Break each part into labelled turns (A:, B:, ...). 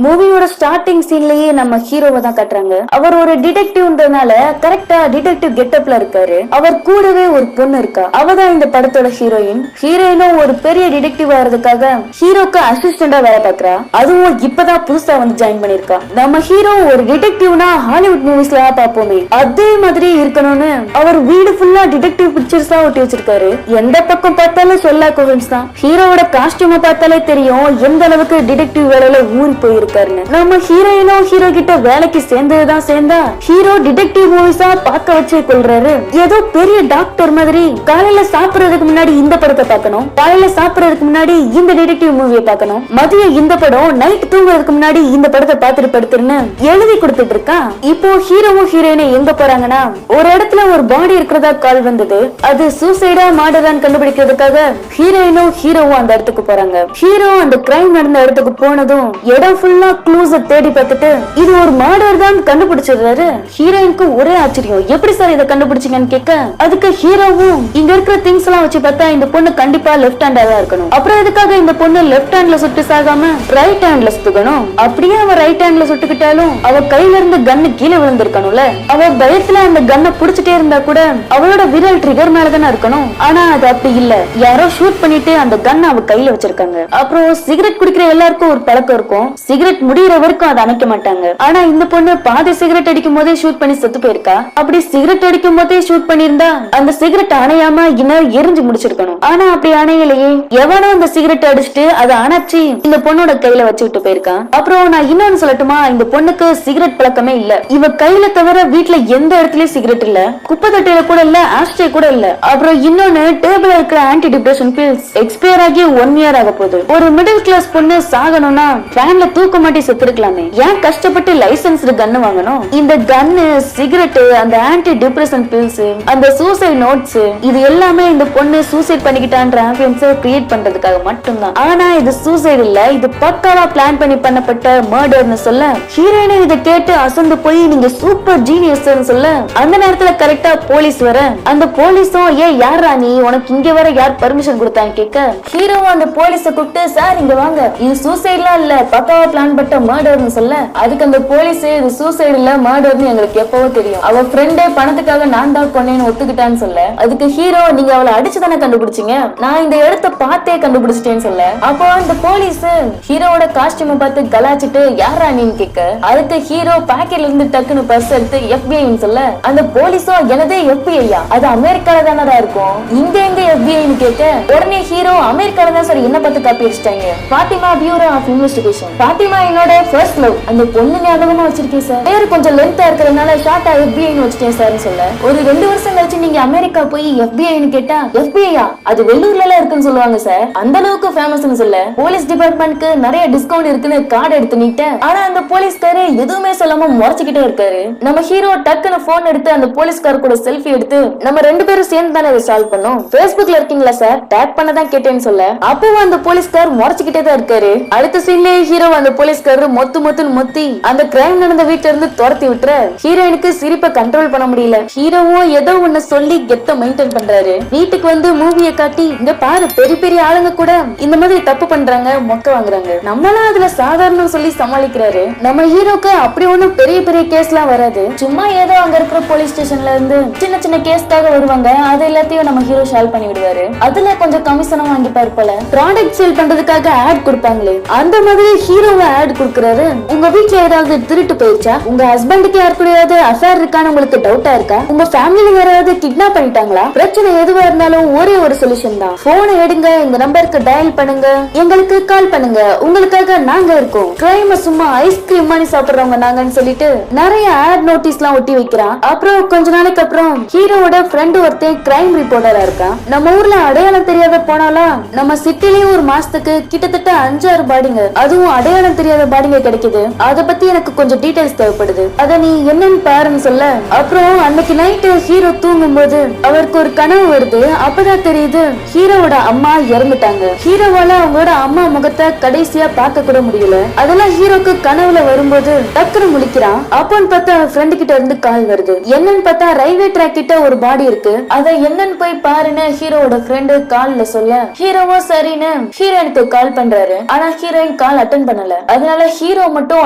A: மூவியோட ஸ்டார்டிங் சீன்லயே நம்ம ஹீரோவை தான் காட்டுறாங்க. அவர் ஒரு டிடெக்டிவ்ன்றதுனால கரெக்டா டிடெக்டிவ் கெட்டப்ல இருக்காரு. அவர் கூடவே ஒரு பொண்ணு இருக்கா. அவதான் இந்த படத்தோட ஹீரோயின். ஹீரோயினும் ஒரு பெரிய டிடெக்டிவ் ஆகிறதுக்காக ஹீரோக்கு அசிஸ்டண்டா வேலை பாக்குறா. அதுவும் இப்பதான் புதுசா வந்து ஜாயின் பண்ணிருக்கா. நம்ம ஹீரோ ஒரு டிடெக்டிவ்னா ஹாலிவுட் மூவிஸ்ல பாப்போமே அதே மாதிரி இருக்கணும்னு அவர் வீடு ஃபுல்லா டிடெக்டிவ் பிக்சர்ஸ் தான் ஒட்டி வச்சிருக்காரு. எந்த பக்கம் பார்த்தாலும் ஷெர்லாக் ஹோம்ஸ் தான். ஹீரோவோட காஸ்டியூமை பார்த்தாலே தெரியும் எந்த அளவுக்கு டிடெக்டிவ் வேலையில ஊறி போயிருக்காருன்னு. நம்ம ஹீரோயினும் ஹீரோ கிட்ட வேலைக்கு சேர்ந்ததுதான் சேர்ந்தா ஹீரோ டிடெக்டிவ் மூவிஸா பார்க்க வச்சே கொள்றாரு. ஏதோ பெரிய டாக்டர் மாதிரி காலையில சாப்பிடுறதுக்கு முன்னாடி இந்த படத்தை பார்க்கணும், காலையில சாப்பிடுறதுக்கு முன்னாடி இந்த டிடெக்டிவ் மூவியை பார்க்கணும், மதியம் இந்த படம், நைட் தூங்குறதுக்கு முன்னாடி இந்த படத்தை பார்த்துட்டு படுத்துருன்னு எழுதி கொடுத்துட்டு இருக்கா. இப்போ ஹீரோவும் ஹீரோயினும் எங்க போறாங்கன்னா ஒரு இடத்துல ஒரு பாடி இருக்கிறதா கால் வந்தது. அது சூசைடா மர்டரான்னு கண்டுபிடிக்கிறதுக்காக ஹீரோயினும் ஹீரோவும் அந்த இடத்துக்கு போறாங்க. ஹீரோ அந்த கிரைம் நடந்த இடத்துக்கு போனதும் இடம் ஃபுல்லா க்ளூஸ தேடி பார்த்துட்டு இது ஒரு மர்டர் தான் கண்டுபிடிச்சிடுறாரு. ஹீரோயினுக்கு ஒரே ஆச்சரியம், எப்படி சார் இதை கண்டுபிடிச்சீங்கன்னு கேட்க அதுக்கு ஹீரோவும் இங்க இருக்கிற திங்ஸ் எல்லாம் வச்சு பார்த்தா இந்த பொண்ணு கண்டிப்பா லெஃப்ட் ஹேண்டா தான் இருக்கணும். அப்புறம் எதுக்காக இந்த பொண்ணு லெஃப்ட் ஹேண்ட்ல சுட்டு சாகாம ரைட் ஹேண்ட்ல சுட்டுக்கணும்? அப்படியே அவ ரைட் ஹேண்ட்ல சுட்டுக்கிட்டாலும் அவ கையில இருந்து கன்னு கீழே விழுந்திருக்கணும்ல. அவ பயத்துல அந்த கன்னை புடிச்சிட்டே இருந்தா கூட அவளோட விரல் ட்ரிகர் மேலதானே இருக்கணும். ஆனா அது அப்படி இல்ல, யாரோ ஷூட் பண்ணிட்டு அந்த கன்னை அவ கையில வச்சிருக்காங்க. அப்புறம் சிகரெட் குடிக்கிற எல்லாருக்கும் ஒரு பழக்கம் இருக்கும், சிகரெட் முடிகிற வரைக்கும் அதை அணைக்க மாட்டாங்க. ஆனா இந்த பொண்ணு பாதி சிகரெட் அடிக்கும் போதே ஷூட் பண்ணி செத்து போயிருக்கா. அப்படி சிகரெட் அடிக்கும் போதே ஷூட் பண்ணிருந்தா அந்த சிகரெட் அணையாம இன்னும் எரிஞ்சு முடிச்சிருக்கணும். ஆனா அப்படி அணையிலேயே எவனோ அந்த சிகரெட் அடிச்சுட்டு அதை அணைச்சி இந்த பொண்ணோட கையில வச்சுக்கிட்டு போயிருக்கான். அப்புறம் நான் இன்னொன்னு சொல்லட்டுமா, இந்த பொண்ணுக்கு சிகரெட் பழக்கமே இல்ல. இவ கையில தவிர வீட்டுல எந்த இடத்துலயும் சிகரெட் இல்ல, குப்பை தொட்டியில கூட இல்ல, ஆஸ்ட்ரே கூட இல்ல. அப்புறம் இன்னொன்னு டேபிள்ல இருக்கிற ஆன்டி டிப்ரெஷன் பில்ஸ் எக்ஸ்பயர் ஆகி 1 இயர் ஆக போகுது. ஒரு மிடில் கிளாஸ் பொண்ணு சாகணும்னா ஃபேன்ல தூக்க மாட்டி செத்துருக்கலாமே, ஏன் கஷ்டப்பட்டு லைசன்ஸ்டு கன்னு வாங்கணும்? இந்த கன்னு, சிகரெட், அந்த ஆன்டி டிப்ரெஷன் பில்ஸ், அந்த சூசைட் நோட்ஸ், இது எல்லாமே இந்த பொண்ணு சூசைட் பண்ணிக்கிட்டான்ற ஆம்பியன்ஸை கிரியேட் பண்றதுக்காக மட்டும்தான். ஆனா இது சூசைட் இல்ல, இது பக்காவா பிளான் பண்ணி பண்ணப்பட்ட மர்டர்னு சொல்ல ஹீரோயினை இதை கேட்டு அசந்து போய் நீங்க சூப்பர் ஜீனியஸ் சொல்ல அந்த நேரத்துல கரெக்டா போலீஸ் வர அந்த போலீஸும் ஏன் யாரா நீ, உனக்கு இங்க வர யார் பர்மிஷன் கொடுத்தான்னு கேட்க ஹீரோவும் அந்த போலீஸ கூப்பிட்டு சார் இங்க வாங்க, இது சூசைட்லாம் இல்ல பக்காவா பிளான் பண்ண மர்டர்னு சொல்ல அதுக்கு அந்த போலீஸ் இது சூசைட் இல்ல மர்டர்னு எங்களுக்கு எப்பவோ தெரியும், அவ ஃப்ரெண்டே பணத்துக்காக நான் தான் கொன்னேன்னு ஒத்துக்கிட்டான்னு சொல்ல அதுக்கு ஹீரோ நீங்க அவளை அடிச்சுதானே கண்டுபிடிச்சீங்க, நான் இந்த இடத்த பார்த்தே கண்டுபிடிச்சிட்டேன்னு சொல்ல அப்போ அந்த போலீஸ் ஹீரோவோட காஸ்டியூமை பார்த்து கலாச்சிட்டு யாரா நீன்னு கேட்க அதுக்கு ஹீரோ பாக்கெட்ல இருந்து டக்குன்னு பர்ஸ் எடுத்து FBI சொல்ல அந்த போலீஸும் எனதே FBI அது அமெரிக்கால தானடா இருக்கும், இங்க எங்க FBI கேட்க உடனே ஹீரோ அமெரிக்கால தான் சார் என்ன பார்த்து காப்பி அடிச்சிட்டாங்க, Fathima bureau of investigation, Fathima என்னோட ஃபர்ஸ்ட் லவ், அந்த பொண்ணு ஞாபகமா வச்சிருக்கேன் சார், பேரு கொஞ்சம் லென்த்தா இருக்கிறதுனால ஷார்ட்டா FBI வச்சிட்டேன் சார் சொல்ல ஒரு 2 வருஷம் கழிச்சு நீங்க அமெரிக்கா போய் FBI கேட்டா FBI அது வெள்ளூர்ல எல்லாம் இருக்குன்னு சொல்லுவாங்க சார், அந்த அளவுக்கு ஃபேமஸ்னு சொல்ல போலீஸ் டிபார்ட்மெண்ட்க்கு நிறைய டிஸ்கவுண்ட் இருக்குன்னு கார்டு எடுத்து நீட்ட ஆனா அந்த போலீஸ்காரே எதுவுமே சொல்லாம முறைச்சுக்கிட்டே இருக்காரு. நம்ம ஹீரோ டக்குன்னு போன் எடுத்து அந்த போலீஸ்கார கூட செல்ஃபி எடுத்து நம்ம 2 பேரும் சேர்ந்து தானே இதை சால்வ் பண்ணோம், Facebookல இருக்கீங்களா சார், டேக் பண்ணதான் கேட்டேன்னு சொல்ல அப்பவும் அந்த போலீஸ்கார் முறைச்சுக்கிட்டே தான் இருக்காரு. அடுத்த சீன்லயே ஹீரோ அந்த போலீஸ்காரர் மொத்துன்னு மொத்தி அந்த கிரைம் நடந்த வீட்டுல இருந்து துரத்தி விட்டுற ஹீரோயினுக்கு சிரிப்பை கண்ட்ரோல் பண்ண முடியல. ஹீரோவும் ஏதோ ஒண்ணு சொல்லி கெத்த மெயின்டைன் பண்றாரு. வீட்டுக்கு வந்து மூவியை காட்டி இங்க பாரு பெரிய பெரிய ஆளுங்க கூட இந்த மாதிரி தப்பு பண்றாங்க, மொக்க வாங்குறாங்க, நம்மளாம் அதுல சாதாரணம் சொல்லி சமாளிக்கிறாரு. நம்ம ஹீரோக்கு அப்படி ஒண்ணும் பெரிய பெரிய கேஸ் எல்லாம் வராது, சும்மா ஏதோ அங்க இருக்கிற போலீஸ் ஸ்டேஷன்ல இருந்து சின்ன சின்ன கேஸ்க்காக வருவாங்க, அது எல்லாத்தையும் நம்ம ஹீரோ சால்வ் பண்ணி விடுவாரு. அதுல கொஞ்சம் கமிஷனும் வாங்கிப்பாரு போல. ப்ராடக்ட் சேல் பண்றதுக்காக ஆட் கொடுப்பாங்களே அந்த மாதிரி ஹீரோவை ஆட் கொடுக்கறாரு. உங்க வீட்டுல ஏதாவது திருட்டு போயிடுச்சா, உங்க ஹஸ்பண்டுக்கு யாருக்குள்ளயாவது அஃபேர் இருக்கான்னு உங்களுக்கு டவுட்டா இருக்கா, உங்க ஃபேமிலில யாராவது கிட்னாப் பண்ணிட்டாங்களா, பிரச்சனை எதுவா இருந்தாலும் ஒரே ஒரு சொல்யூஷன் தான், போனை எடுங்க, இந்த நம்பருக்கு டயல் பண்ணுங்க, எங்களுக்கு கால் பண்ணுங்க, உங்களுக்காக நாங்க இருக்கோம், கிரைம் சும்மா ஐஸ்கிரீம் மாதிரி சாப்பிடுறவங்க நாங்கன்னு சொல்லிட்டு நிறைய ஆட் நோட்டீஸ் எல்லாம் ஒட்டி வைக்கிறான். அப்புறம் கொஞ்ச நாளைக்கு அப்புறம் ஹீரோவோட ஃப்ரெண்ட் ஒருத்தன் கிரைம் ரிப்போர்ட்டரா இருக்கான். நம்ம ஊர்ல அடையாளம் தெரியாத போனாலும் நம்ம சிட்டிலேயே ஒரு மாசத்துக்கு கிட்டத்தட்ட 5-6 பாடிங்க, அதுவும் அடையாளம் தெரியாத பாடிங்க கிடைக்குது, அத பத்தி எனக்கு கொஞ்சம் டீடைல்ஸ் தேவைப்படுது, அத நீ என்னன்னு பாருன்னு சொல்ல அப்புறம் அன்னைக்கு நைட்டு ஹீரோ தூங்கும் போது அவருக்கு ஒரு கனவு வருது. அப்பதான் தெரியுது ஹீரோவோட அம்மா இறந்துட்டாங்க. ஹீரோவால அவங்களோட அம்மா முகத்தை கடைசியா பார்க்க கூட முடியல. அதெல்லாம் ஹீரோக்கு கனவுல வரும்போது டக்குனு முழிக்கிறான். அப்போன்னு பார்த்தா ஃப்ரெண்டு கிட்ட இருந்து கால் வருது. என்னன்னு பார்த்தா ரயில்வே ட்ராக் கிட்ட ஒரு பாடி இருக்கு, அத என்னன்னு போய் பாருன்னு ஹீரோவோட ஃப்ரெண்டு கால்ல சொல்ல ஹீரோவோ சரின்னு ஹீரோயினுக்கு கால் பண்றாரு. ஆனா ஹீரோயின் கால் அட்டென்ட் பண்ணல. அதனால ஹீரோ மட்டும்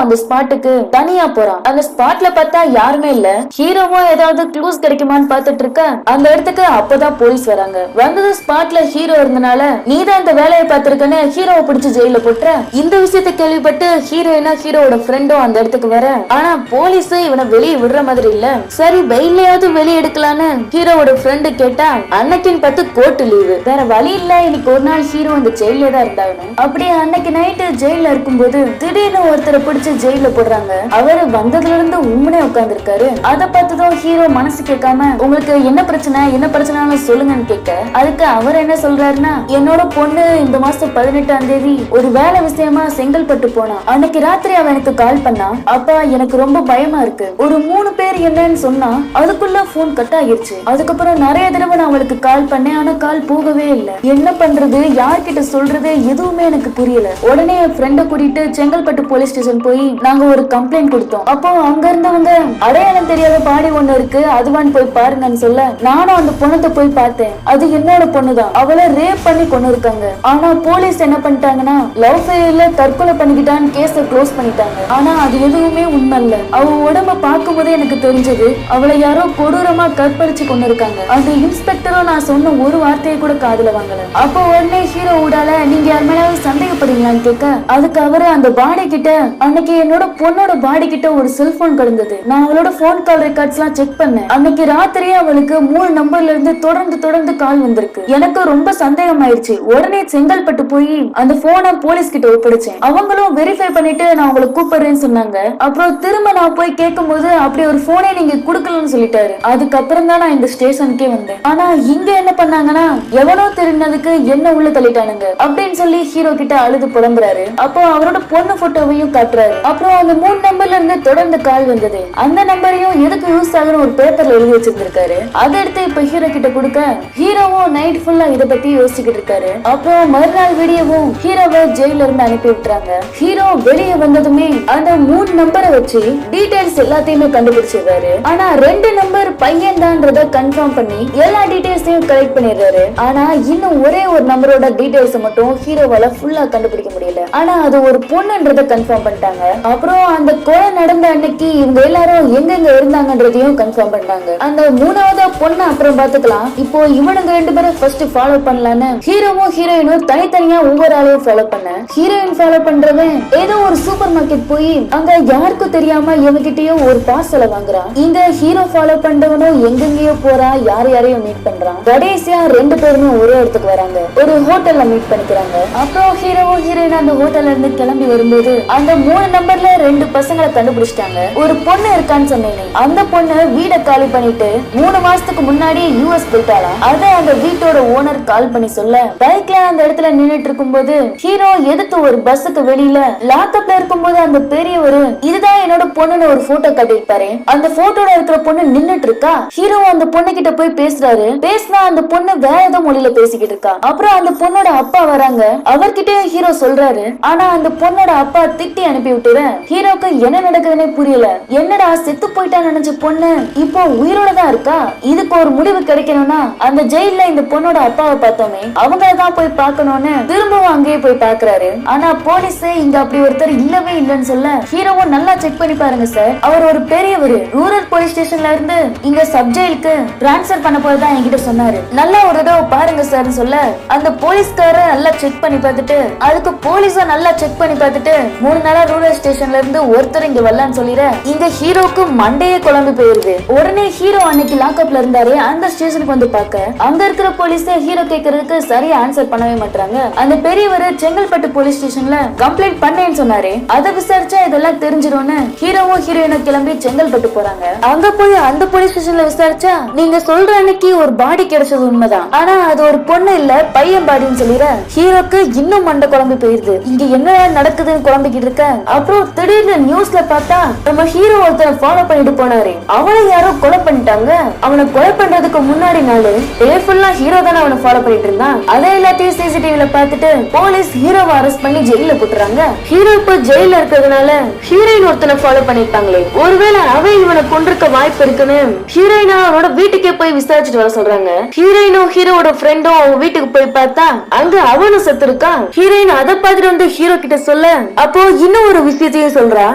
A: அந்த ஸ்பாட்டுக்கு தனியா போறான். அந்த ஸ்பாட்ல பார்த்தா யாருமே இல்ல. ஹீரோவும் ஏதாவது க்ளூஸ் கிடைக்குமான்னு பாத்துட்டு இருக்க அந்த இடத்துக்கு அப்பதான் போலீஸ் வராங்க. வந்தது ஸ்பாட்ல ஹீரோ இருந்தனால நீதான் இந்த வேலையை பார்த்திருக்கன்னு ஹீரோவை பிடிச்சு ஜெயில போட்டுற. இந்த விஷயத்தை கேள்விப்பட்டு ஹீரோயினா ஹீரோட ஃப்ரெண்டும் அந்த இடத்துக்கு வர, ஆனா போலீஸ் இவனை வெளியே விடுற மாதிரி இல்ல. சரி வெயிலையாவது வெளியே எடுக்கலான்னு ஹீரோவோட ஃப்ரெண்டு கேட்டா அன்னைக்குன்னு பார்த்து கோர்ட்டு லீவு, வேற வழி இல்ல, இன்னைக்கு ஒரு நாள் ஹீரோ இந்த ஜெயில தான் இருந்தாங்க. அப்படியே அன்னைக்கு நைட்டு ஜெயில இருக்கும்போது திடீர்னு ஒருத்தரை பிடிச்சு ஜெயில போடுறாங்க. அவரு வந்ததுல இருந்து உண்மையே உட்கார்ந்து இருக்காரு. அதை பார்த்ததும் ஹீரோ மனசு கேட்காம உங்களுக்கு என்ன பிரச்சனை சொல்லுங்கன்னு கேட்க, அதுக்கு அவர் என்ன சொல்றாருன்னா, என்னோட பொண்ணு இந்த மாசம் 18ஆம் தேதி ஒரு வேலை விஷயமா செங்கல்பட்டு போனா. அன்னைக்கு ராத்திரி அவ எனக்கு கால் பண்ணா. அப்பா எனக்கு ரொம்ப பயமா இருக்கு, ஒரு 3 பேர் என்னன்னு சொன்னா அதுக்குள்ள போன் கட் ஆகிருச்சு. அதுக்கப்புறம் நிறைய தடவை நான் அவளுக்கு கால் பண்ணேன், ஆனா கால் போகவே இல்லை. என்ன பண்றது, யார்கிட்ட சொல்றது எதுவுமே எனக்கு புரியல. உடனே என் ஃப்ரெண்ட கூட்டிட்டு செங்கல்பட்டு போலீஸ் ஸ்டேஷன் போய் நாங்க ஒரு கம்ப்ளைண்ட் கொடுத்தோம். அப்போ அங்க இருந்தவங்க அடையாளம் தெரியாத பாடி ஒண்ணு இருக்கு அதுவான்னு போய் பாருங்கன்னு சொல்ல, நானும் அந்த பொண்ணத்தை போய் பார்த்தேன். அது என்னோட பொண்ணுதான், அவளை ரேப் பண்ணி கொண்டு இருக்காங்க. ஆனா போலீஸ் என்ன பண்ணிட்டாங்கன்னா லவ் ஃபெயிலியர்ல தற்கொலை பண்ணிக்கிட்டான்னு கேஸ க்ளோஸ் பண்ணிட்டாங்க. ஆனா அது எதுவுமே உண்மை இல்ல. அவ உடம்ப பார்க்கும் போதே எனக்கு தெரிஞ்சது அவளை யாரோ கொடூரமா கற்பழிச்சு கொண்டு இருக்காங்க. அந்த இன்ஸ்பெக்டரும் நான் சொன்ன ஒரு வார்த்தையை கூட காதுல வாங்கல. அப்போ உடனே ஹீரோ ஊடால நீங்க யார் மேலாவது சந்தேகப்படுறீங்களான்னு கேட்க, அதுக்கு அவரு அந்த பாடி கிட்ட அன்னைக்கு என்னோட பொண்ணோட பாடி கிட்ட ஒரு செல்போன் கிடந்தது, நான் அவளோட போன் கால் ரெக்கார்ட்ஸ் எல்லாம் செக் பண்ணேன். அன்னைக்கு ராத்திரியே அவளுக்கு 3 நம்பர்ல இருந்து தொடர்ந்து கால் வந்திருக்கு. எனக்கு ரொம்ப சந்தேகம் ஆயிடுச்சு. உடனே செங்கல்பட்டு போய் அந்த போனை போலீஸ் கிட்ட ஒப்படைச்சேன். அவங்களும் வெரிஃபை பண்ணிட்டு நான் உங்களை கூப்பிடுறேன்னு சொன்னாங்க. அப்புறம் திரும்ப நான் போய் கேட்கும் போது அப்படி ஒரு போனே நீங்க குடுக்கலன்னு சொல்லிட்டாரு. அதுக்கப்புறம் தான் நான் இந்த ஸ்டேஷனுக்கே வந்தேன். ஆனா இங்க என்ன பண்ணாங்கன்னா எவனோ தெரிஞ்சதுக்கு என்ன உள்ள தள்ளிட்டானுங்க அப்படின்னு சொல்லி ஹீரோ கிட்ட அழுது புலம்புறாரு. அப்போ அவரோட பொண்ணு போட்டோவையும் காட்டுறாரு. அப்புறம் அந்த 3 நம்பர்ல இருந்து தொடர்ந்து கால் வந்தது. அந்த நம்பரையும் எதுக்கு யூஸ் ஆகுன்னு ஒரு பேப்பர்ல எழுதி வச்சிருந்திருக்காரு. அதை எடுத்து இப்ப ஹீரோ கிட்ட கொடுக்க ஹீரோவும் நைட் ஃபுல்லா இத பத்தி யோசிச்சுக்கிட்டு இருக்காரு. அப்புறம் மறுநாள் வீடியோவும் ஹீரோவை ஜெயில இருந்து அனுப்பி விட்டுறாங்க. ஹீரோ வெளியே வந்ததுமே அந்த 3 நம்பரை வச்சு டீடைல்ஸ் எல்லாத்தையுமே கண்டுபிடிச்சிருக்காரு. ஆனா 2 நம்பர் பையன் தான்றத கன்ஃபார்ம் பண்ணி எல்லா டீடைல்ஸையும் கலெக்ட் பண்ணிடுறாரு. ஆனா இன்னும் ஒரே ஒரு நம்பரோட டீடைல்ஸ் மட்டும் ஹீரோவால ஃபுல்லா கண்டுபிடிக்க முடியல. ஆனா அது ஒரு பொண்ணுன்றத கன்ஃபார்ம் பண்ணிட்டாங்க. அப்புறம் அந்த கொலை நடந்த அன்னைக்கு இவங்க எல்லாரும் எங்கெங்க இருந்தாங்கன்றதையும் கன்ஃபார்ம் பண்ணாங்க. அந்த 3வது பொண்ணு அப்புறம் பாத்துக்கலாம். இப்போ இவனுங்க 2 பேரும் ஃபர்ஸ்ட் ஃபாலோ பண்ணலான்னு ஹீரோவும் ஹீரோயினும் தனித்தனியா ஒவ்வொரு ஆளையும் ஃபாலோ பண்ண, ஹீரோயின் ஃபாலோ பண்றவன் ஏதோ ஒரு சூப்பர் மார்க்கெட் போய் அங்க யாருக்கும் தெரியாம இவங்கிட்டயும் ஒரு பார்சலை வாங்குறான். இங்க ஹீரோ ஃபாலோ பண்றவனும் எங்கெங்கயோ போறான், யாரையும் மீட் பண்றான். கடைசியா 2 பேருமே ஒரே இடத்துக்கு வராங்க, ஒரு ஹோட்டல்ல மீட் பண்ணிக்கிறாங்க. அப்புறம் ஹீரோவும் ஹீரோயின் அந்த ஹோட்டல்ல இருந்து கிளம்பி வரும்போது அந்த 3 நம்பர்ல 2 பசங்களை கண்டுபிடிச்சிட்டாங்க. ஒரு பொண்ணு இருக்கான்னு சொன்னேன், அந்த பொண்ணு வீட காலி பண்ணிட்டு 3 மாசத்துக்கு முன்னாடி யூஎஸ் போயிட்டாலாம். அத அந்த வீட்டோட ஓனர் கால் பண்ணி சொல்ல, பைக்ல அந்த இடத்துல நின்னுட்டு இருக்கும்போது ஹீரோ எதிர்த்து ஒரு பஸ்ஸுக்கு வெளியில லாக்அப்ல இருக்கும்போது அந்த பெரியவர் இதுதான் என்னோட பொண்ணுன்னு ஒரு போட்டோ காட்டியிருப்பாரு. அந்த போட்டோல இருக்கிற பொண்ணு நின்னுட்டு இருக்கா. ஹீரோ அந்த பொண்ணு கிட்ட போய் பேசுறாரு. பேசினா அந்த பொண்ணு வேற ஏதோ மொழியில பேசிக்கிட்டு இருக்கா. அப்புறம் அந்த பொண்ணோட அப்பா வராங்க. அவர்கிட்ட ஹீரோ சொல்றாரு. ஆனா அந்த பொண்ணோட அப்பா திட்டி அனுப்பி விட்டுற. ஹீரோக்கு என்ன நடக்குதுன்னே புரியல. என்னடா செத்து போயிட்டா நினைச்ச பொண்ணு இப்போ உயிரோட தான் இருக்கா. இதுக்கு ஒரு முடிவு கிடைக்கணும்னா அந்த ஜெயில இந்த பொண்ணோட அப்பாவை பார்த்தோமே அவங்களதான் போய் பார்க்கணும்னு திரும்பவும் அங்கேயே போய் பாக்குறாரு. ஆனா போலீஸ் இங்க அப்படி ஒருத்தர் இல்லவே இல்லன்னு சொல்ல, ஹீரோவும் நல்லா செக் பண்ணி பாருங்க சார், அவர் ஒரு பெரியவர், ரூரல் போலீஸ் ஸ்டேஷன்ல இருந்து இங்க சப் ஜெயிலுக்கு டிரான்ஸ்பர் பண்ண போறதா என்கிட்ட சொன்னாரு, நல்லா ஒரு தடவை பாருங்க சார் சொல்ல, அந்த போலீஸ்கார நல்லா செக் பண்ணி பார்த்துட்டு அதுக்கு போலீஸும் நல்லா செக் பண்ணி பார்த்துட்டு 3 நாளா ரூரல் ஸ்டேஷன்ல இருந்து ஒருத்தர் இங்க வரலான்னு சொல்லிட இந்த ஹீரோக்கு மண்டையே குழம்பு போயிருது. உடனே ஹீரோ அன்னைக்கு லாக்அப்ல இருந்தாரு அந்த ஸ்டேஷனுக்கு வந்து பார்க்க அங்க இருக்கிற போலீஸ் ஹீரோ கேக்குறதுக்கு சரியா ஆன்சர் பண்ணவே மாட்டாங்க. அந்த பெரியவர் செங்கல்பட்டு போலீஸ் ஸ்டேஷன்ல கம்ப்ளைண்ட் பண்ணேன்னு சொன்னாரு. அதை விசாரிச்சா இதெல்லாம் தெரிஞ்சிடும்னு ஹீரோவும் ஹீரோயினும் கிளம்பி செங்கல்பட்டு போறாங்க. அங்க போய் அந்த போலீஸ் ஸ்டேஷன்ல விசாரிச்சா நீங்க சொல்ற அன்னைக்கு ஒரு பாடி கிடைச்சது உண்மைதான், ஆனா அது ஒரு பொண்ணு இல்ல பையன் பாடின்னு சொல்லிட ஹீரோக்கு இன்னும் மண்டை குழம்பு போயிருது. இங்க என்ன நடக்குதுன்னு குழம்பிக்கிட்டு இருக்க. அப்புறம் திடீர்னு நியூஸ்ல பார்த்தா நம்ம ஹீரோ ஒருத்தரை ஃபாலோ பண்ணிட்டு போனாரு. அவனை யாரோ கொலை பண்ணிட்டாங்க. அவனை கொலை பண்றதுக்கு முன்னாடி நாள் டே ஃபுல்லா ஹீரோ தானே அவனை ஃபாலோ பண்ணிட்டு இருந்தான். அதை எல்லாத்தையும் சிசிடிவில பார்த்துட்டு போலீஸ் ஹீரோவை அரெஸ்ட் பண்ணி ஜெயில போட்டுறாங்க. ஹீரோ இப்ப ஜெயில இருக்கிறதுனால ஹீரோயின் ஒருத்தனை ஃபாலோ பண்ணிருப்பாங்களே, ஒருவேளை அவன் இவனை கொண்டிருக்க வாய்ப்பு இருக்குன்னு ஹீரோயினா அவனோட வீட்டுக்கே போய் விசாரிச்சுட்டு வர சொல்றாங்க. ஹீரோயினும் ஹீரோட ஃப்ரெண்டும் அவங்க வீட்டுக்கு போய் பார்த்தா அங்க அவனும் செத்து இருக்கான். ஹீரோயின் அதை பார்த்துட்டு வந்து ஹீரோ கிட்ட சொல்ல சொல்ல அப்போ இன்னும் ஒரு விஷயத்தையும் சொல்றா.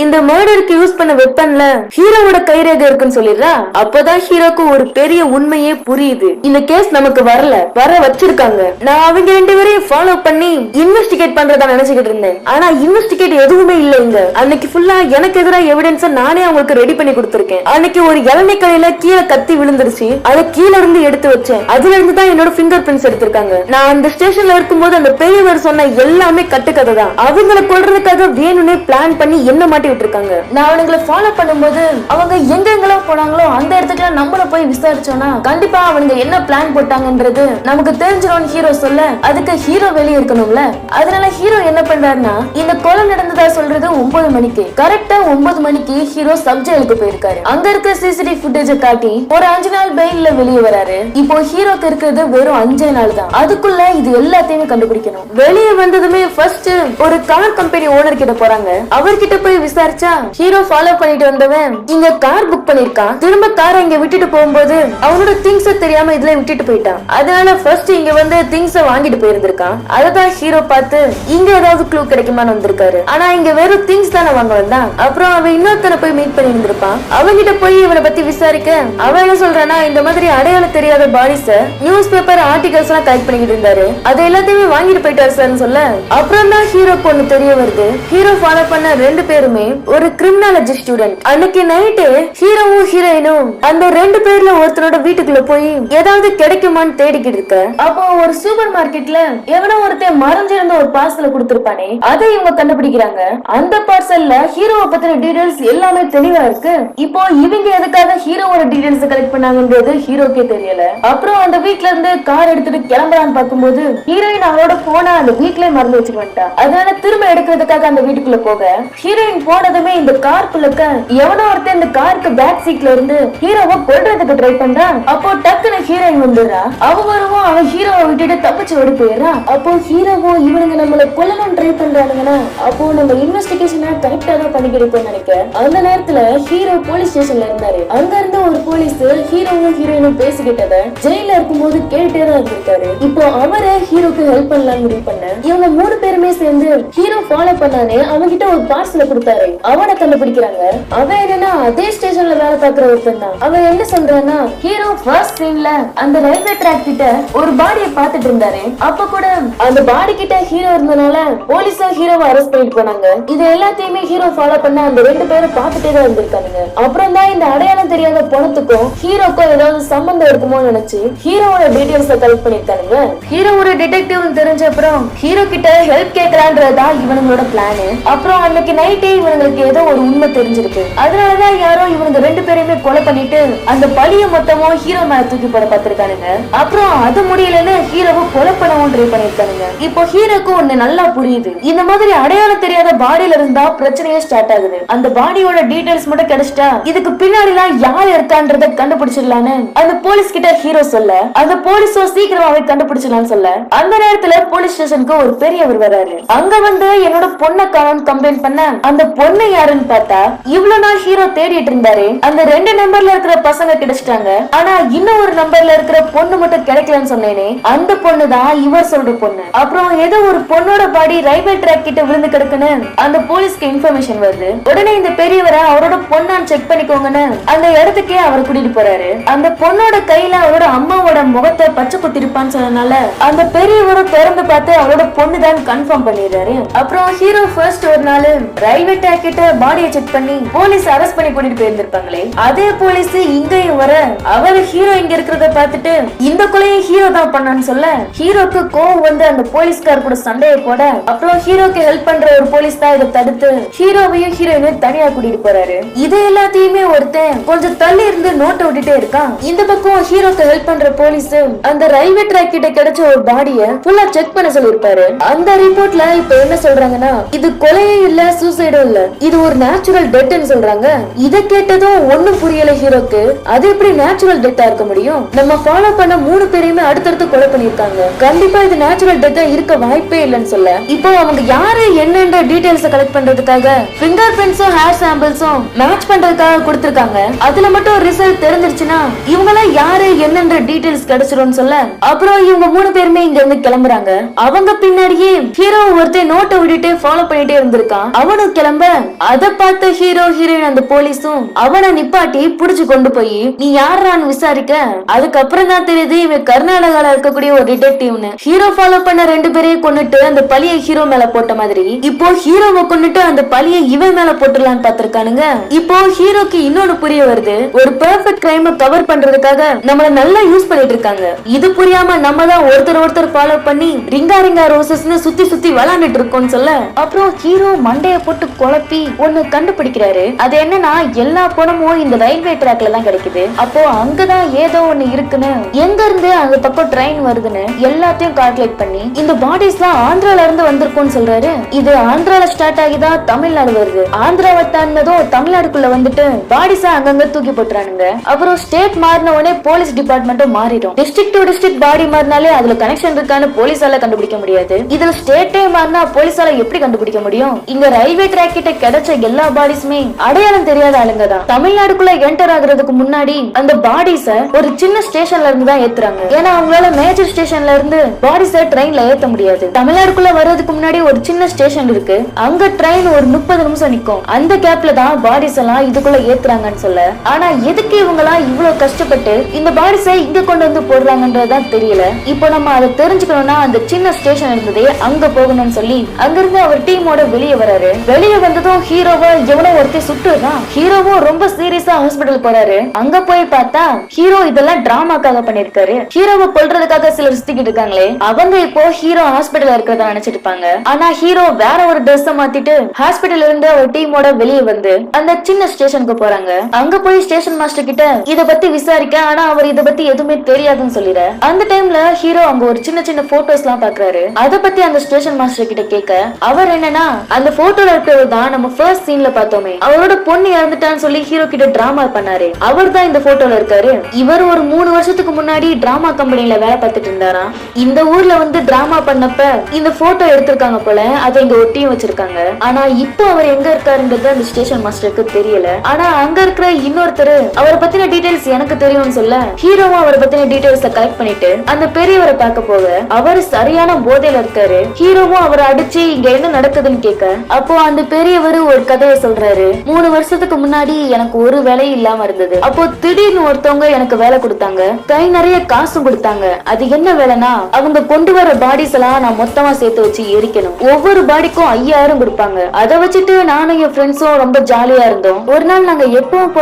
A: இந்த மர்டருக்கு யூஸ் பண்ண வெப்பன்ல ஹீரோவோட கைரேகை இருக்குன்னு சொல்லிடுறா. அப்பதான் ஹீரோக்கு ஒரு பெரிய உண்மையே புரியுது. இந்த கேஸ் நமக்கு வர வச்சிருக்காங்க. நான் அவங்க 2 பேரையும் ஃபாலோ பண்ணி இன்வெஸ்டிகேட் பண்றதா நினைச்சுக்கிட்டு இருந்தேன். ஆனா இன்வெஸ்டிகேட் எதுவுமே இல்லைங்க. அன்னைக்கு ஃபுல்லா எனக்கு எதிராக எவிடன்ஸ் நானே அவங்களுக்கு ரெடி பண்ணி கொடுத்திருக்கேன். அன்னைக்கு ஒரு இளநீ கடையில கீழே கத்தி விழுந்துருச்சு. அதை கீழே இருந்து எடுத்து வச்சேன். அதுல இருந்து தான் என்னோட பிங்கர் பிரிண்ட்ஸ் எடுத்திருக்காங்க. நான் அந்த ஸ்டேஷன்ல இருக்கும்போது அந்த பெரியவர் சொன்ன எல்லாமே கட்டுக்கதை தான். அவங்களை கொல்றதுக்காக வேணும்னே பிளான் பண்ணி என்ன மாட்டி விட்டுருக்காங்க. நான் அவங்களை ஃபாலோ பண்ணும்போது அவங்க எங்கெங்கெல்லாம் போனாங்களோ அந்த இடத்துக்கு நம்மள போய் விசாரிச்சோம்னா கண்டிப்பா அவங்க என்ன பிளான் போட்டாங்கன்றது நமக்கு தெரிஞ்சிடும் ஹீரோ சொல்ல. அதுக்கு ஹீரோ வெளியே இருக்கணும்ல. அதனால ஹீரோ என்ன பண்றாருன்னா இந்த கொலை நடந்ததா சொல்றது 9 மணிக்கு. கரெக்டா 9 மணிக்கு ஹீரோ சப் ஜெயிலுக்கு போயிருக்காரு. அங்க இருக்க சிசிடிவி ஃபுட்டேஜ காட்டி ஒரு 5 நாள் பெயில்ல வெளியே வராரு. இப்போ ஹீரோக்கு இருக்கிறது வெறும் 5 நாள் தான். அதுக்குள்ள இது எல்லாத்தையுமே கண்டுபிடிக்கணும். வெளியே வந்ததுமே ஃபர்ஸ்ட் ஒரு கார் கம்பெனி ஓனர் கிட்ட போறாங்க. அவர்கிட்ட போய் விசாரிச்சா ஹீரோ ஃபாலோ பண்ணிட்டு வந்தவன் இங்க கார் புக் பண்ணிருக்கான். திரும்ப காரை இங்க விட்டுட்டு போகும்போது அவனோட திங்ஸ் தெரியாம இதுல விட்டுட்டு போயிட்டான். அதனால ஃபர்ஸ்ட் இங்க வந்து திங்ஸ் வாங்கிட்டு போயிருந்திருக்கான். அததான் ஹீரோ பார்த்து இங்க ஏதாவது க்ளூ கிடைக்குமான்னு வந்திருக்காரு. ஆனா இங்க வெறும் திங்ஸ் தானே வாங்க வந்தான். அப்புறம் அவன் இன்னொருத்தனை போய் மீட் பண்ணி இருந்திருப்பான். அவங்கிட்ட போய் இவனை பத்தி விசாரிக்க அவன் என்ன சொல்றானா இந்த மாதிரி அடையாளம் தெரியாத பாடிஸ நியூஸ் பேப்பர் ஆர்டிகல்ஸ் எல்லாம் கலெக்ட் பண்ணிட்டு இருந்தாரு. அதை எல்லாத்தையுமே வாங்கிட்டு போயிட்டாரு சார்னு சொல்ல அப்புறம் தான் ஹீரோக்கு ஒண்ணு தெரிய வருது. ஹீரோ ஃபாலோ பண்ண 2 பேருமே ஒரு கிரிமினாலஜி ஸ்டூடெண்ட். அன்னைக்கு நைட்டு ஹீரோவும் ஹீரோயினும் அந்த 2 பேர்ல ஒருத்தரோட வீட்டுக்குள்ள போய் ஏதாவது கிடைக்குமான்னு தேடிக்கிட்டு இருக்க அப்போ ஒரு சூப்பர் மார்க்கெட்ல எவனோ ஒருத்தன் மறைஞ்சிருந்த ஒரு பார்சல கொடுத்திருப்பானே அதை இவங்க கண்டுபிடிக்கிறாங்க. அந்த பார்சல்ல ஹீரோவை பத்தின டீடைல்ஸ் எல்லாமே தெளிவா இருக்கு. இப்போ இவங்க எதுக்காக ஹீரோவோட டீடைல்ஸ் கலெக்ட் பண்ணாங்கன்றது ஹீரோக்கே தெரியல. அப்புறம் அந்த வீட்ல இருந்து கார் எடுத்துட்டு கிளம்பலான்னு பார்க்கும்போது ஹீரோயின் அவளோட போன அந்த வீட்லயே மறந்து வச்சுட்டு வந்துட்டா. அதனால திரும்ப எடுக்கிறதுக்காக அந்த வீட்டுக்குள்ள போக ஹீரோயின் போனதுமே இந்த கார் குள்ளக்க எவனோ ஒருத்தன் இந்த காருக்கு பேக் சீட்ல இருந்து ஹீரோவை கொல்றதுக்கு ட்ரை பண்றான். அப்போ டக்குன்னு ஹீரோயின் வந்துடுறா. அவ வருவோம் அவன் ஹீரோவை விட்டுட்டு தப்பிச்சு ஓடி போயிடுறான். அப்போ ஹீரோவோ இவனுங்க நம்மள கொல்லணும் ட்ரை பண்றானுங்கன்னா அப்போ நம்ம இன்வெஸ்டிகேஷனை கரெக்டா தான் பண்ணிக்கிட்டு நினைக்கிறேன். அந்த நேரத்துல ஹீரோ போலீஸ் ஸ்டேஷன்ல இருந்தாரு. அங்க இருந்த ஒரு போலீஸ் ஹீரோவும் ஹீரோயினும் பேசிக்கிட்டத ஜெயில இருக்கும்போது கேட்டே தான் இருந்திருக்காரு. இப்போ அவரை ஹீரோக்கு ஹெல்ப் பண்ணலாம்னு முடிவு பண்ண இவங்க 3 பேருமே சேர்ந்து ஹீரோ ஃபாலோ பண்ணானே அவன்கிட்ட ஒரு பார்சல கொடுத்தாரு. அவனை கண்டுபிடிக்கிறாங்க. அவன் என்னன்னா அதே ஸ்டேஷன்ல வேலை பார்க்கிற ஒருத்தன் தான். அவன் என்ன சொல்றான்னா ஹீரோ ஃபர்ஸ்ட் சீன்ல அந்த ரயில்வே ட்ராக் கிட்ட ஒரு பாடியை பார்த்துட்டு இருந்தாரு. அப்ப கூட அந்த பாடி கிட்ட ஹீரோ இருந்தனால போலீஸ் ஹீரோவை அரெஸ்ட் பண்ணிட்டு போனாங்க. இது எல்லாத்தையுமே ஹீரோ ஃபாலோ பண்ண அந்த 2 பேரும் பார்த்துட்டே தான் இருந்திருக்காங்க. அப்புறம் தான் இந்த அடையாளம் தெரியாத பணத்துக்கும் ஹீரோக்கும் ஏதாவது சம்பந்தம் இருக்குமோ நினைச்சு ஹீரோவோட டீடைல்ஸ் கலெக்ட் பண்ணிருக்கானுங்க. ஹீரோவோட டிடெக்டிவ் தெரிஞ்ச அப்புறம் ஹீரோ கிட்ட ஹெல்ப் கேட்கலான்றதா இவனுங்களோட பிளான். அப்புறம் அன்னைக்கு நைட்டே இவங்களுக்கு ஏதோ ஒரு உண்மை தெரிஞ்சிருக்கு. அதனாலதான் யாரோ இவங்க 2 பேரையுமே கொலை பண்ணிட்டு அந்த பழிய மொத்தமும் ஹீரோ மேல தூக்கி போட பார்த்திருக்கானுங்க. அப்புறம் அது முடியலன்னு ஹீரோவை கொலை பண்ணவும் ட்ரை பண்ணிருக்கானுங்க. இப்போ ஹீரோக்கு ஒண்ணு நல்லா புரியுது. இந்த மாதிரி அடையாளம் தெரியாத பாடியில இருந்தா பிரச்சனையே ஸ்டார்ட் ஆகுது. அந்த பாடியோட டீடைல்ஸ் மட்டும் கிடைச்சிட்டா இதுக்கு பின்னாடி எல்லாம் யார் இருக்கான்றத கண்டுபிடிச்சிடலான்னு அந்த போலீஸ் கிட்ட ஹீரோ சொல்ல அந்த போலீஸோ சீக்கிரமாவே கண்டுபிடிச்சிடலாம்னு சொல்ல அந்த நேரத்துல போலீஸ் ஸ்டேஷனுக்கு ஒரு பெரியவர் வராரு. அங்க வந்து என்னோட பொண்ணை காணோம்னு கம்ப்ளைண்ட் பண்ண அந்த பொண்ணு யாருன்னு பார்த்தா இவ்வளவு நாள் ஹீரோ தேடிட்டு இருந்தாரு. அந்த 2 நம்பர்ல இருக்கிற பசங்க கிடைச்சிட்டாங்க. ஆனா இன்னும் ஒரு நம்பர்ல இருக்கிற பொண்ணு மட்டும் கிடைக்கலன்னு சொன்னேனே அந்த பொண்ணு தான் இவர் சொல்ற பொண்ணு. அப்புறம் ஏதோ ஒரு பொண்ணோட பாடி ரயில்வே ட்ராக் கிட்ட விழுந்து கிடக்குன்னு அந்த போலீஸ்க்கு இன்ஃபர்மேஷன் வருது. உடனே இந்த பெரியவரை அவரோட பொண்ணான்னு செக் பண்ணிக்கோங்கன்னு அந்த இடத்துக்கே அவர் கூட்டிட்டு போறாரு. அந்த பொண்ணோட கையில அவரோட அம்மாவோட முகத்தை பச்சை குத்திருப்பான்னு சொன்னனால அந்த பெரியவரும் திறந்து பார்த்து அவரோட பொண்ணு தான் கன்ஃபார்ம் பண்ணிடுறாரு. அப்புறம் ஹீரோ ஃபர்ஸ்ட் ஒரு நாள் ரயில்வே ட்ராக் கிட்ட பாடியை செக் பண்ணி போலீஸ் அரெஸ்ட் பண்ணி கூட்டிட்டு போயிருந்திருப்பாங்களே அதே போலீஸ் இங்கேயும் வர அவர் ஹீரோ இங்க இருக்கிறத பார்த்துட்டு இந்த கொலையை ஹீரோ தான் பண்ணான்னு சொல்ல ஹீரோக்கு கோவம் வந்து அந்த போலீஸ்கார் கூட சண்டையை போட அப்புறம் ஹீரோக்கு ஹெல்ப் பண்ற ஒரு போலீஸ் தான் இதை தடுத்து ஹீரோவையும் ஹீரோயினையும் தனியா கூட்டிட்டு போறாரு. இது எல்லாத்தையுமே ஒருத்தன் கொஞ்சம் தள்ளி இருந்து நோட்டை விட்டுட்டே இருக்கான். இந்த பக்கம் ஹீரோக்கு ஹெல்ப் பண்ற போலீஸ் அந்த ரயில்வே ட்ராக் கிட்ட கிடைச்ச ஒரு பாடிய ஃபுல்லா செக் பண்ண சொல்லிருப்பாரு. அந்த ரிப்போர்ட்ல இப்ப என்ன சொல்றாங்கன்னா இது கொலையே இல்ல சூசைடும் இல்ல இது ஒரு நேச்சுரல் டெத்னு சொல்றாங்க. இத கேட்டதும் ஒண்ணும் புரியல ஹீரோக்கு. அது எப்படி நேச்சுரல் டெத்தா இருக்க முடியும்? நம்ம ஃபாலோ பண்ண 3 பேரையுமே அடுத்தடுத்து கொலை பண்ணிருக்காங்க. கண்டிப்பா இது நேச்சுரல் டெத்தா இருக்க வாய்ப்பே இல்லன்னு சொல்ல இப்போ அவங்க யாரு என்னன்ற டீடைல்ஸ் கலெக்ட் பண்றதுக்காக ஃபிங்கர் பிரிண்ட்ஸும் ஹேர் சாம்பிள்ஸும் மேட்ச் பண்றதுக்காக கொடுத்திருக்காங்க. அதுல மட்டும் ரிசல்ட் தெரிஞ்சிருச்சுன்னா இவங்கலாம் யாரு என்னன்ற டீடைல்ஸ் கிடைச்சிரும்னு சொல்ல அப்புறம் இவங்க 3 பேருமே இங்க இருந்து கிளம்புறாங்க. அவங்க பின்னாடியே ஹீரோ ஒருத்தர் நோட்டை விட்டுட்டு ஃபாலோ பண்ணிட்டே இருந்திருக்கான். அவனும் கிளம்ப அத பார்த்த ஹீரோ ஹீரோயின் அந்த போலீஸும் அவனை நிப்பாட்டி புடிச்சு கொண்டு போய் நீ யாரான்னு விசாரிக்க அதுக்கப்புறம் தான் தெரியுது இவன் கர்நாடகால இருக்கக்கூடிய ஒரு டிடெக்டிவ்னு. ஹீரோ ஃபாலோ பண்ண 2 பேரையும் கொன்னுட்டு அந்த பழிய ஹீரோ மேல போட்ட மாதிரி இப்போ ஹீரோவை கொன்னுட்டு அந்த பழிய இவன் மேல போட்டுடலான்னு பாத்திருக்கானுங்க. இப்போ ஹீரோக்கு இன்னொன்னு புரிய வருது, ஒரு பெர்ஃபெக்ட் கிரைம கவர் பண்றதுக்காக நம்மள நல்லா யூஸ் பண்ணிட்டு இருக்காங்க. இது புரியாம நம்ம தான் ஒருத்தர் ஃபாலோ பண்ணி ரிங்கா ரிங்கா ரோசஸ்னு சுத்தி சுத்தி விளையாண்டுட்டு இருக்கோம்னு சொல்ல அப்புறம் ஹீரோ மண்டைய போட்டு குழப்பி ஒண்ணு கண்டுபிடிக்கிறாரு. அது என்னன்னா எல்லா பணமும் இந்த ரயில்வே ட்ராக்ல தான் கிடைக்குது. அப்போ அங்கதான் ஏதோ ஒண்ணு இருக்குன்னு எங்க இருந்து அந்த பக்கம் ட்ரெயின் வருதுன்னு எல்லாத்தையும் கால்குலேட் பண்ணி இந்த பாடிஸ் எல்லாம் ஆந்திரால இருந்து வந்திருக்கும்னு சொல்றாரு. இது ஆந்திரால ஸ்டார்ட் ஆகிதான் தமிழ்நாடு வருது. ஆந்திராவை தாண்டதும் தமிழ்நாடுக்குள்ள வந்துட்டு பாடிஸா அங்கங்க தூக்கி போட்டுறானுங்க. அப்புறம் ஸ்டேட் மாறின உடனே போலீஸ் டிபார்ட்மெண்ட்டும் மாறிடும். டிஸ்ட்ரிக்ட் டு டிஸ்ட்ரிக்ட் பாடி மாறினாலே அதுல கனெக்ஷன் இருக்கான்னு போலீஸால கண்டுபிடிக்க முடியாது. இதுல ஸ்டேட்டே மாறினா போலீஸால எப்படி கண்டுபிடிக்க முடியும்? இங்க ரயில்வே ட்ராக் கிட்ட கிடைச்ச எல்லா பாடிஸுமே அடையாளம் தெரியாத ஆளுங்க தான். தமிழ்நாடுக்குள்ள என்டர் ஆகுறதுக்கு முன்னாடி அந்த பாடிஸ ஒரு சின்ன ஸ்டேஷன்ல இருந்து தான் ஏத்துறாங்க. ஏன்னா அவங்களால மேஜர் ஸ்டேஷன்ல இருந்து பாடிஸ ட்ரெயின்ல ஏத்த முடியாது. தமிழ்நாடுக்குள்ள வர்றதுக்கு முன்னாடி ஒரு சின்ன ஸ்டேஷன் இருக்கு. அங்க ட்ரெயின் ஒரு 30 நிமிஷம் நிக்கும். அந்த கேப்ல தான் பாடிஸ் எல்லாம் இதுக்குள்ள ஏத்துறாங்கன்னு சொல்ல. ஆனா எதுக்கு இவங்க எல்லாம் இவ்வளவு கஷ்டப்பட்டு இந்த பாடிஸ இங்க கொண்டு வந்து போடுறாங்கன்றதுதான் தெரியல. இப்போ நம்ம அதை தெரிஞ்சுக்கணும்னா அந்த சின்ன ஸ்டேஷன் இருந்ததே அங்க போகணும்னு சொல்லி அங்கிருந்து அவர் டீமோட வெளியே வராரு. வெளியே வந்ததும் ஹீரோவை எவனோ ஒருத்தி சுட்டுறான். ஹீரோவும் ரொம்ப சீரியஸா ஹாஸ்பிட்டல் போறாரு. அங்க போய் பார்த்தா ஹீரோ இதெல்லாம் டிராமாக்காக பண்ணிருக்காரு. ஹீரோவை கொல்றதுக்காக சிலர் சுத்திக்கிட்டு இருக்காங்களே அவங்க இப்போ ஹீரோ ஹாஸ்பிட்டல்ல இருக்கிறத நினைச்சிட்டு இருப்பாங்க. ஆனா ஹீரோ வேற ஒரு ட்ரெஸ் மாத்திட்டு ஹாஸ்பிட்டல்ல இருந்து அவர் டீமோட வெளியே வந்து அந்த சின்ன ஸ்டேஷனுக்கு போறாங்க. அங்க போய் ஸ்டேஷன் மாஸ்டர் கிட்ட இத பத்தி விசாரிக்க ஆனா அவர் இத பத்தி எதுவுமே தெரியாதுன்னு சொல்லிட. அந்த டைம்ல ஹீரோ அங்க ஒரு சின்ன சின்ன போட்டோஸ் எல்லாம் பாக்குறாரு. அத பத்தி அந்த ஸ்டேஷன் மாஸ்டர் கிட்ட கேட்க அவர் என்னன்னா அந்த போட்டோல இருக்கிறது தான் நம்ம ஃபர்ஸ்ட் சீன்ல பார்த்தோமே அவரோட பொண்ணு இறந்துட்டான்னு சொல்லி ஹீரோ கிட்ட டிராமா பண்ணாரு. அவர் தான் இந்த போட்டோல இருக்காரு. இவர் ஒரு 3 வருஷத்துக்கு முன்னாடி டிராமா கம்பெனில வேலை பார்த்துட்டு இருந்தாராம். இந்த ஊர்ல வந்து டிராமா பண்ணப்ப இந்த போட்டோ எடுத்திருக்காங்க போல. அதை இங்க ஒட்டியும் வச்சிருக்காங்க. ஆனா இப்போ அவர் எங்க இருக்காருன்றது அந்த ஸ்டேஷன் மாஸ்டருக்கு தெரியல. ஆனா அங்க இருக்கிற இன்னொருத்தர் அவரை பத்தின டீடைல்ஸ் எனக்கு தெரியும்னு சொல்ல ஹீரோவும் அவரை பத்தின டீடைல்ஸ் கலெக்ட் பண்ணிட்டு அந்த பெரியவரை பார்க்க போக அவர் சரியான போதையில இருக்காரு. ஹீரோவும் அவரை அடிச்சு இங்க என்ன நடக்குதுன்னு கேட்க அப்போ அந்த பெரியவர் ஒரு கதையை சொல்றாரு. 3 வருஷத்துக்கு முன்னாடி எனக்கு ஒரு வேலையும் இல்லாம இருந்தது. அப்போ திடீர்னு ஒருத்தவங்க எனக்கு வேலை கொடுத்தாங்க. கை நிறைய காசும் கொடுத்தாங்க. அது என்ன வேலைனா அவங்க கொண்டு வர பாடிஸ் எல்லாம் நான் மொத்தமா சேர்த்து வச்சு எரிக்கணும். ஒவ்வொரு பாடிக்கும் 5000 கொடுப்பாங்க. அதை வச்சுட்டு நானும் என் ஃப்ரெண்ட்ஸும் ரொம்ப ஜாலியா இருந்தோம். ஒரு நாள் நாங்க எப்பவும்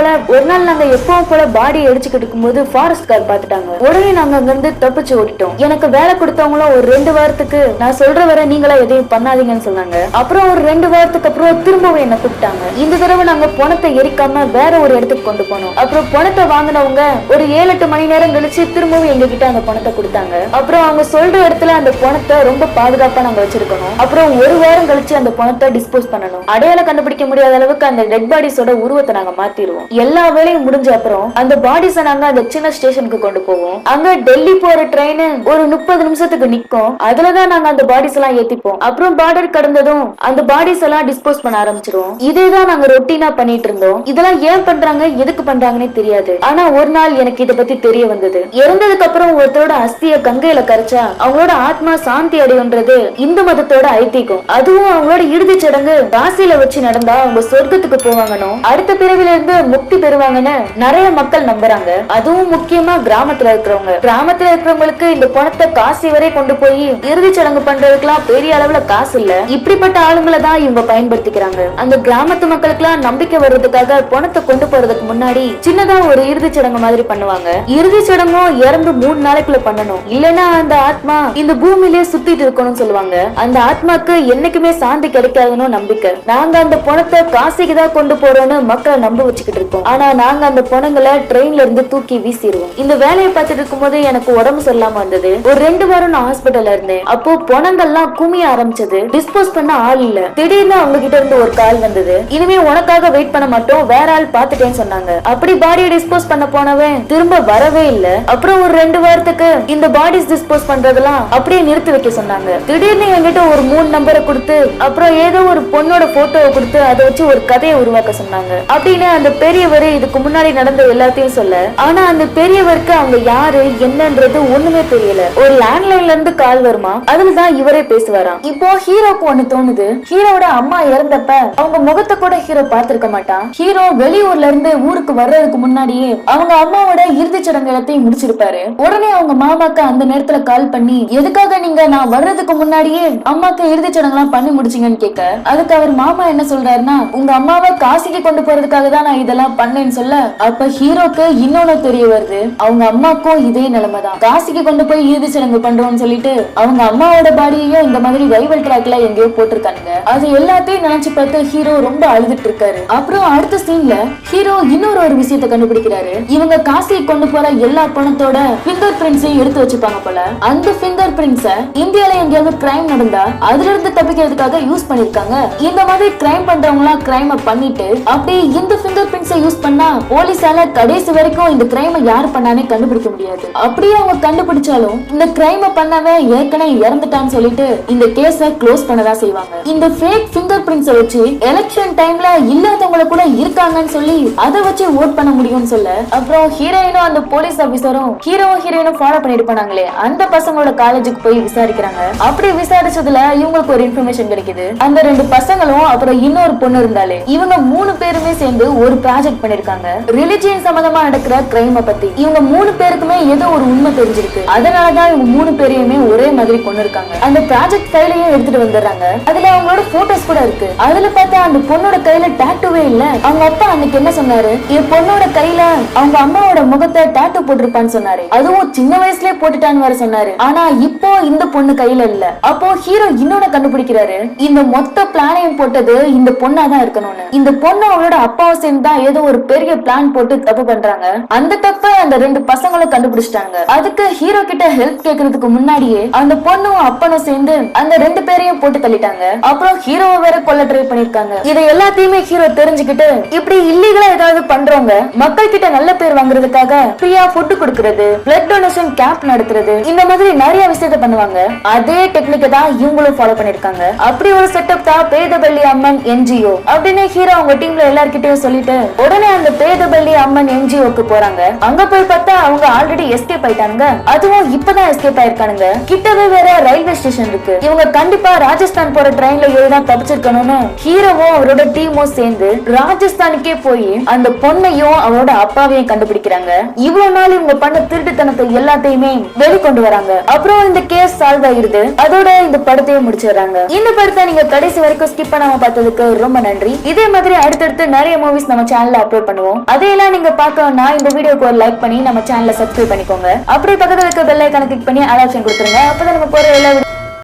A: போல பாடி எரிச்சுக்கிட்டு இருக்கும்போது ஃபாரஸ்ட் கார் பாத்துட்டாங்க. உடனே நாங்க அங்க இருந்து தப்பிச்சு ஓடிட்டோம். எனக்கு வேலை கொடுத்தவங்களும் ஒரு 2 வாரத்துக்கு நான் சொல்ற வரை நீங்களா எதையும் பண்ணாதீங்கன்னு சொன்னாங்க. அப்புறம் ஒரு 2 வாரத்துக்கு அப்புறம் திரும்பவும் என்ன கூப்பிட்டாங்க. இந்த தடவை நாங்க பணத்தை எரிக்காம வேற ஒரு இடத்துக்கு கொண்டு போனோம். அப்புறம் பணத்தை வாங்கினவங்க ஒரு 7-8 மணி நேரம் கழிச்சு திரும்பவும் எங்க கிட்ட அந்த பணத்தை கொடுத்தாங்க. அப்புறம் அவங்க சொல்ற இடத்துல அந்த பணத்தை ரொம்ப பாதுகாப்பா நாங்க வச்சிருக்கணும். அப்புறம் 1 வாரம் கழிச்சு அந்த பணத்தை டிஸ்போஸ் பண்ணணும். அடையாளம் கண்டுபிடிக்க முடியாத அளவுக்கு அந்த டெட் பாடிஸோட உருவத்தை நாங்க மாத்திடுவோம். எல்லா வேலையும் முடிஞ்ச அப்புறம் அந்த பாடிஸை நாங்க அந்த சின்ன ஸ்டேஷனுக்கு கொண்டு போவோம். அங்க டெல்லி போற ட்ரெயின் ஒரு 30 நிமிஷத்துக்கு நிக்கும். அதுலதான் நாங்க அந்த பாடிஸ் எல்லாம் ஏத்திப்போம். அப்புறம் பார்டர் கடந்ததும் அந்த பாடிஸ் எல்லாம் டிஸ்போஸ் பண்ண ஆரம்பிச்சிருவோம். இதேதான் நாங்க ரொட்டீனா பண்ணிட்டு இருந்தோம். இதெல்லாம் ஏன் பண்றாங்க எதுக்கு பண்றாங்கன்னே தெரியாது. ஆனா ஒரு நாள் எனக்கு இத பத்தி தெரிய வந்தது. இறந்ததுக்கு அப்புறம் ஒருத்தரோட அஸ்திய கங்கையில கரைச்சா அவங்களோட ஆத்மா சாந்தி அடையுன்றது இந்து மதத்தோட ஐதீகம். அதுவும் அவங்களோட இறுதி சடங்கு காசியில வச்சு நடந்தா அவங்க சொர்க்கத்துக்கு போவாங்கன்னு அடுத்த பிறவில இருந்து முக்தி பெறுவாங்கன்னு நிறைய மக்கள் நம்புறாங்க. அதுவும் முக்கியமா கிராமத்துல இருக்கிறவங்களுக்கு இந்த பணத்தை காசி வரை கொண்டு போய் இறுதி சடங்கு பண்றதுக்கெல்லாம் பெரிய அளவுல காசு இல்ல. இப்படிப்பட்ட ஆளுங்களை தான் இவங்க பயன்படுத்திக்கிறாங்க. அந்த கிராமத்து மக்களுக்கு எல்லாம் நம்பிக்கை வர்றதுக்காக பணத்தை கொண்டு போறதுக்கு முன்னாடி சின்னதா ஒரு இறுதி சடங்கு மாதிரி பண்ணுவாங்க. இறுதி சடங்கும் இறந்து 3 நாளைக்குள்ள பண்ணணும். இல்லன்னா அந்த ஆத்மா இந்த பூமியிலே சுத்திட்டு இருக்கணும்னு சொல்லுவாங்க. அந்த ஆத்மாக்கு என்னைக்குமே சாந்தி கிடைக்காதுன்னு நம்பிக்கை. நாங்க அந்த பணத்தை காசிக்கு தான் கொண்டு போறோம்னு மக்களை நம்ப வச்சுக்கிட்டு இருக்கோம். ஆனா நாங்க அந்த பணங்களை ட்ரெயின்ல இருந்து தூக்கி வீசிடுவோம். இந்த வேலையை பார்த்துட்டு இருக்கும்போது எனக்கு உடம்பு சொல்லாம வந்தது. ஒரு 2 வாரம் நான் ஹாஸ்பிட்டல்ல இருந்தேன். அப்போ பணங்கள்லாம் குமிய ஆரம்பிச்சது. டிஸ்போஸ் பண்ண ஆள் இல்ல. திடீர்னு அவங்க கிட்ட இருந்து ஒரு கால் வந்தது. இனிமே உனக்காக வெயிட் பண்ண மாட்டோம், வேற ஆள் பாத்துட்டேன்னு சொன்னாங்க. அப்படி பாடியை டிஸ்போஸ் பண்ண போனவன் திரும்ப வரவே இல்ல. அப்புறம் ஒரு 2 வாரத்துக்கு இந்த பாடிஸ் டிஸ்போஸ் பண்றதெல்லாம் அப்படியே நிறுத்தி வைக்க சொன்னாங்க. திடீர்னு என்கிட்ட ஒரு 3 நம்பரை கொடுத்து அப்புறம் ஏதோ ஒரு பொண்ணோட போட்டோவை கொடுத்து அதை வச்சு ஒரு கதையை உருவாக்க சொன்னாங்க. அப்படின்னு அந்த பெரியவர் இதுக்கு முன்னாடி நடந்த எல்லாத்தையும் சொல்ல, ஆனா அந்த பெரியவருக்கு அவங்க யாரு என்னன்றது ஒண்ணுமே தெரியல. ஒரு லேண்ட்லைன்ல இருந்து கால் வருமா, அதுலதான் இவரே பேசுவாராம். இப்போ ஹீரோக்கு ஒண்ணு தோணுது. ஹீரோட அம்மா இறந்தப்ப அவங்க முகத்தை கூட ஹீரோ பார்த்திருக்க மாட்டான். ஹீரோ வெளியூர்ல இருந்து ஊருக்கு வர்றதுக்கு முன்னாடியே அவங்க அம்மாவோட இறுதி சடங்கு எல்லாத்தையும் முடிச்சிருப்பாரு. உடனே அவங்க மாமாக்கு அந்த நேரத்துல கால் பண்ணி, எதுக்காக நீங்க நான் வர்றதுக்கு முன்னாடியே அம்மாக்கு இறுதி சடங்கு எல்லாம் பண்ணி முடிச்சீங்கன்னு கேட்க, அதுக்கு அவர் மாமா என்ன சொல்றாருன்னா, உங்க அம்மாவை காசிக்கு கொண்டு போறதுக்காக தான் நான் இதெல்லாம் பண்ணேன்னு சொல்ல, அப்ப ஹீரோக்கு இன்னொன்னு தெரிய வருது, அவங்க அம்மாக்கும் இதே நிலைமைதான். காசிக்கு கொண்டு போய் இறுதி சடங்கு பண்றோம்னு சொல்லிட்டு அவங்க அம்மாவோட பாடியையும் இந்த மாதிரி ரைவல் ட்ராக்ல எங்கேயோ போட்டிருக்காங்க. அது எல்லாத்தையும் நினைச்சு பார்த்து ஹீரோ ரொம்ப அழுதுட்டு இருக்காரு. அப்புறம் அடுத்த சீன்ல ஹீரோ இன்னொரு விஷயத்தை கண்டுபிடிக்கிறாரு. இவங்க காசிக்கு கொண்டு போற எல்லா பணத்தோட பிங்கர் பிரிண்ட்ஸையும் எடுத்து வச்சுப்பாங்க போல. அந்த பிங்கர் பிரிண்ட்ஸ இந்தியால எங்கேயாவது கிரைம் நடந்தா அதுல இருந்து தப்பிக்கிறதுக்காக யூஸ் பண்ணிருக்காங்க. இந்த மாதிரி கிரைம் பண்றவங்க எல்லாம் கிரைம் பண்ணிட்டு அப்படி இந்த பிங்கர் பிரிண்ட்ஸை யூஸ் பண்ணா போலீஸால கடைசி வரைக்கும் இந்த கிரைம் யாரு பண்ணானே கண்டுபிடிக்க முடியாது. அப்படியே அவங்க கண்டுபிடிச்சாலும் இந்த கிரைம் பண்ணவே ஏற்கனவே இறந்துட்டான்னு சொல்லிட்டு இந்த கேஸ க்ளோஸ் பண்ணதா செய்வாங்க. இந்த ஃபேக் பிங்கர் பிரிண்ட்ஸை வச்சு எலெக்ஷன் டைம்ல இல்லாதவங்கள கூட இருக்காங்கன்னு சொல்லி அதை வச்சு ஓட் பண்ண முடியும்னு சொல்ல, அப்புறம் ஹீரோயினும் அந்த போலீஸ் ஆபீசரும் ஹீரோயினும் ஃபாலோ பண்ணிட்டு போனாங்களே அந்த பசங்களோட காலேஜுக்கு போய் விசாரிக்கிறாங்க. அப்படி விசாரிச்சதுல இவங்களுக்கு ஒரு இன்ஃபர்மேஷன் கிடைக்குது. அந்த 2 பசங்களும் அப்புறம் இன்னொரு பொண்ணு இருந்தாலே இவங்க 3 பேருமே சேர்ந்து ஒரு ப்ராஜெக்ட் பண்ணிருக்காங்க. ரிலிஜியன் சம்பந்தமா நடக்கிற கிரைம பத்தி. இவங்க 3 பேருக்குமே ஏதோ ஒரு உண்மை தெரிஞ்சிருக்கு. அதனாலதான் இவங்க 3 பேரையுமே ஒரே மாதிரி கொண்டு இருக்காங்க. அந்த ப்ராஜெக்ட் ஃபைலையும் எடுத்துட்டு வந்துடுறாங்க. அதுல அவங்களோட போட்டோஸ் கூட இருக்கு. அதுல பார்த்தா அந்த பொண்ணோட கையில டாட்டூவே இல்ல. அவங்க அப்பா அன்னைக்கு என்ன சொன்னாரு, என் பொண்ணோட கையில அவங்க அம்மாவோட முகத்தை டாட்டூ போட்டிருப்பான்னு சொன்னாரு. அதுவும் சின்ன வயசுலயே போட்டுட்டான்னு வர சொன்னாரு. ஆனா இப்போ இந்த பொண்ணு கையில இல்ல. அப்போ ஹீரோ இன்னொன்னு கண்டுபிடிக்கிறாரு, இந்த மொத்த பிளானையும் போட்டது இந்த பொண்ணாதான் இருக்கணும்னு. இந்த பொண்ணு அவளோட அப்பாவை சேர்ந்து தான் ஏதோ ஒரு பெரிய பிளான் போட்டு தப்பு பண்றாங்க. அந்த தப்ப அந்த 2 பசங்களும் கண்டுபிடிச்சிட்டாங்க. அதுக்கு ஹீரோ கிட்ட ஹெல்ப் கேட்கறதுக்கு முன்னாடியே அந்த பொண்ணும் அப்பனும் சேர்ந்து அந்த 2 பேரையும் போட்டு தள்ளிட்டாங்க. அப்புறம் ஹீரோவை வேற கொல்ல ட்ரை பண்ணிருக்காங்க. இதை எல்லாத்தையுமே ஹீரோ தெரிஞ்சுக்கிட்டு இப்படி இல்லீகலா ஏதாவது பண்றவங்க மக்கள் கிட்ட நல்ல பேர் வாங்குறதுக்காக ஃப்ரீயா ஃபுட் கொடுக்கறது, பிளட் டொனேஷன் கேம்ப் நடத்துறது, இந்த மாதிரி நிறைய விஷயத்த பண்ணுவாங்க. அதே டெக்னிக்கை தான் இவங்களும் ஃபாலோ பண்ணிருக்காங்க. அப்படி ஒரு செட்டப் தான் பேதபள்ளி அம்மன் என்ஜிஓ அப்படின்னு ஹீரோ அவங்க டீம்ல எல்லார்கிட்டயும் சொல்லிட்டு உடனே அந்த பேதபள்ளி அம்மன் என்ஜிஓக்கு போறாங்க. அங்க போய் பார்த்தா அவங்க ஆல்ரெடி எஸ்கேப் ஆயிட்டாங்க. அதுவும் இப்பதான் எஸ்கேப் ஆயிருக்கானுங்க. கிட்டவே வேற ரயில்வே ஸ்டேஷன் இருக்கு. இவங்க கண்டிப்பா ராஜஸ்தான் போற ட்ரெயின்ல ஏறிதான் தப்பிச்சிருக்கணும்னு ஹீரோவும் அவரோட டீமும் சேர்ந்து ராஜஸ்தானுக்கே போய் அந்த பொண்ணையும் அவரோட அப்பாவையும் கண்டுபிடிக்கிறாங்க. இவ்வளவு நாள் இவங்க பண்ண திருட்டுத்தனத்தை எல்லாத்தையுமே வெளிக்கொண்டு வராங்க. அப்புறம் இந்த கேஸ் சால்வ் ஆயிருது. அதோட இந்த படத்தையும் முடிச்சிடறாங்க. இந்த படத்தை நீங்க கடைசி வரைக்கும் ஸ்கிப் பண்ணாம பார்த்ததுக்கு ரொம்ப நன்றி. இதே மாதிரி அடுத்தடுத்து நிறைய மூவிஸ் நம்ம சேனல்ல அப்லோட் பண்ணுவோம். அதையெல்லாம் நீங்க பார்க்கணும்னா இந்த வீடியோக்கு ஒரு லைக் பண்ணி நம்ம சேனலை சப்ஸ்கிரைப் பண்ணிக்கோங்க. அப்படியே பக்கத்துல இருக்க பெல் ஐகானை கிளிக் பண்ணி ஆல் ஆப்ஷன் கொடுத்துருங்க. அப்பதான் நம்ம போற எல்லா